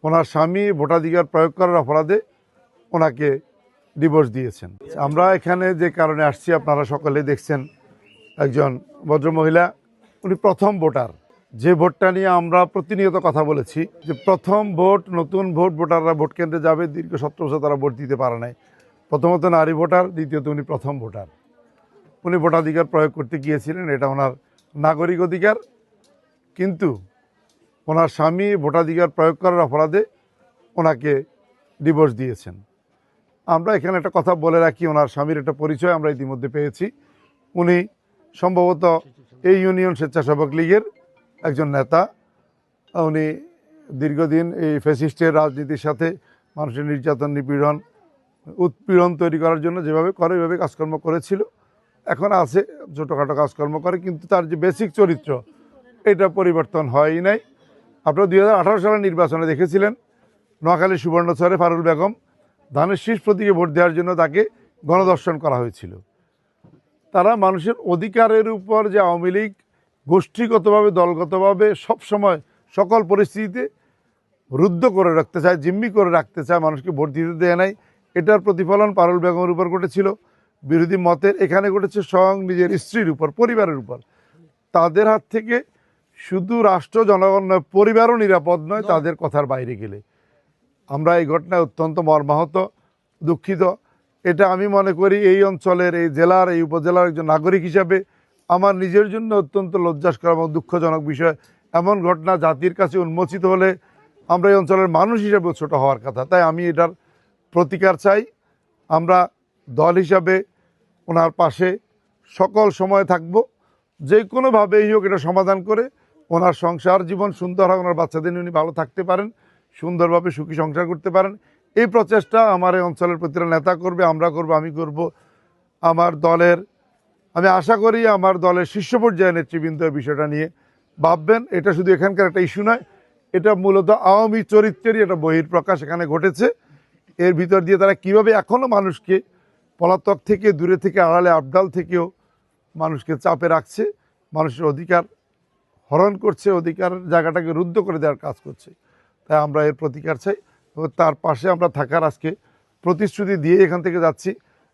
ওনার স্বামী ভোটাধিকার প্রয়োগ করার অপরাধে ওনাকে ডিভোর্স দিয়েছেন। আমরা এখানে যে কারণে আসছি আপনারা সকলে দেখছেন, একজন ভদ্রমহিলা, উনি প্রথম ভোটার। যে ভোটটা নিয়ে আমরা প্রতিনিয়ত কথা বলেছি যে প্রথম ভোট, নতুন ভোটাররা ভোট কেন্দ্রে যাবে, দীর্ঘ 17 বছর তারা ভোট দিতে পারে নাই। প্রথমত নারী ভোটার, দ্বিতীয়ত উনি প্রথম ভোটার। উনি ভোটাধিকার প্রয়োগ করতে গিয়েছিলেন, এটা ওনার নাগরিক অধিকার, কিন্তু ওনার স্বামী ভোটাধিকার প্রয়োগ করার অপরাধে ওনাকে ডিভোর্স দিয়েছেন। আমরা এখানে একটা কথা বলে রাখি, ওনার স্বামীর একটা পরিচয় আমরা ইতিমধ্যে পেয়েছি। উনি সম্ভবত এই ইউনিয়ন স্বেচ্ছাসেবক লীগের একজন নেতা। উনি দীর্ঘদিন এই ফ্যাসিস্টের রাজনীতির সাথে মানুষের নির্যাতন, নিপীড়ন, উৎপীড়ন তৈরি করার জন্য যেভাবে করে ওইভাবে কাজকর্ম করেছিল, এখন আছে, ছোটোখাটো কাজকর্ম করে, কিন্তু তার যে বেসিক চরিত্র এটা পরিবর্তন হয়ই নাই। আপনারা 2018 সালের নির্বাচনে দেখেছিলেন নোয়াখালী সুবর্ণচরে ফারুল বেগম ধানের শীষ প্রতীকে ভোট দেওয়ার জন্য তাকে গণধর্ষণ করা হয়েছিল। তারা মানুষের অধিকারের উপর যে আওয়ামী লীগ গোষ্ঠীগতভাবে, দলগতভাবে সবসময় সকল পরিস্থিতিতে রুদ্ধ করে রাখতে চায়, জিম্মি করে রাখতে চায়, মানুষকে ভোট দিতে দেয় নাই, এটার প্রতিফলন পারুল বেগমের উপর ঘটেছিল। বিরোধী মতের এখানে ঘটেছে স্বয়ং নিজের স্ত্রীর উপর, পরিবারের উপর। তাদের হাত থেকে শুধু রাষ্ট্র, জনগণ নয়, পরিবারও নিরাপদ নয় তাদের কথার বাইরে গেলে। আমরা এই ঘটনায় অত্যন্ত মর্মাহত, দুঃখিত। এটা আমি মনে করি এই অঞ্চলের, এই জেলার, এই উপজেলার একজন নাগরিক হিসাবে আমার নিজের জন্য অত্যন্ত লজ্জাস্কর এবং দুঃখজনক বিষয়। এমন ঘটনা জাতির কাছে উন্মোচিত হলে আমরা এই অঞ্চলের মানুষ হিসাবেও ছোট হওয়ার কথা। তাই আমি এটার প্রতিকার চাই। আমরা দল হিসাবে ওনার পাশে সকল সময় থাকব, যে কোনোভাবেই হোক এটা সমাধান করে ওনার সংসার জীবন সুন্দর হয়, ওনার বাচ্চাদের নিয়ে উনি ভালো থাকতে পারেন, সুন্দরভাবে সুখী সংসার করতে পারেন। এই প্রচেষ্টা আমার এই অঞ্চলের প্রতিটা নেতা করবে, আমরা করব, আমি করব। আমার দলের, আমি আশা করি আমার দলের শীর্ষ পর্যায়ের নেতৃবৃন্দ এই বিষয়টা নিয়ে ভাববেন। এটা শুধু এখানকার একটা ইস্যু নয়, এটা মূলত আওয়ামী চরিত্রেরই একটা বহিঃপ্রকাশ এখানে ঘটেছে। এর ভিতর দিয়ে তারা কীভাবে এখনও মানুষকে পলাতক থেকে, দূরে থেকে, আড়ালে আবডাল থেকেও মানুষকে চাপে রাখছে, মানুষের অধিকার হরণ করছে, অধিকারের জায়গাটাকে রুদ্ধ করে দেওয়ার কাজ করছে। তাই আমরা এর প্রতিকার চাই এবং তার পাশে আমরা থাকার আজকে প্রতিশ্রুতি দিয়ে এখান থেকে যাচ্ছি।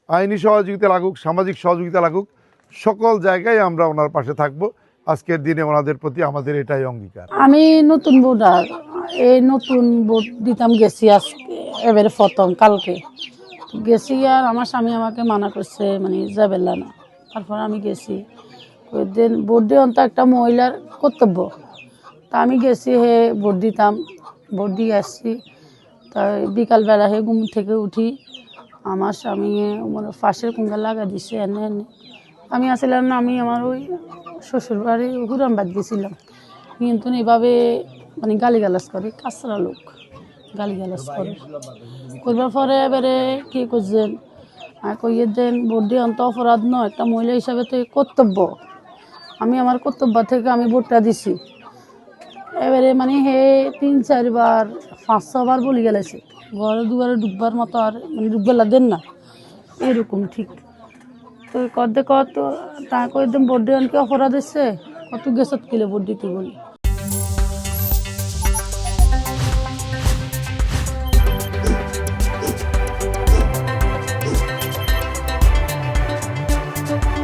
আইনি সহযোগিতা লাগুক, সামাজিক সহযোগিতা লাগুক, সকল জায়গায় আমরা ওনার পাশে থাকব। আজকের দিনে ওনাদের প্রতি আমাদের এটাই অঙ্গীকার। আমি নতুন ভোটার, এই নতুন ভোট দিতাম গেছি আজকে, এবারে প্রথম কালকে গেছি। আর আমার স্বামী আমাকে মানা করছে, মানে যাবেলা না। তারপর আমি গেছি, দিন ভোট দেওয়ান তো একটা মহিলার কর্তব্য। তা আমি গেছি, হে ভোট দিতাম, ভোট দিয়ে আসছি। তাই বিকালবেলা হে ঘুম থেকে উঠি, আমার স্বামী মানে ফাঁসের কুঙ্গা লাগা দিছে এনে এনে। আমি আসছিলাম না, আমি আমার ওই শ্বশুর বাড়ি হুরামবাদ গেছিলাম, কিন্তু এভাবে মানে গালিগালাজ করে, কাঁচরা লোক গালিগালাজ করে। করবার পরে এবারে কী করছেন, কইয়ে দেন ভোট দিয়ে অন্ত অপরাধ নয়, একটা মহিলা হিসাবে তো কর্তব্য। আমি আমার কর্তব্য থেকে আমি ভোটটা দিছি। এবারে মানে হে 3-4 বার 5-6 বার বলি গেলেছে, ঘরে দুয়ারে ডুববার মতো আর মানে ডুববেলা দেন না, এরকম ঠিক। তো কত তা কয়েকদিন ভোট দিয়ে অনেকে অপরাধ এসছে, কত গেছত কিলে ভোট দিতে বলি।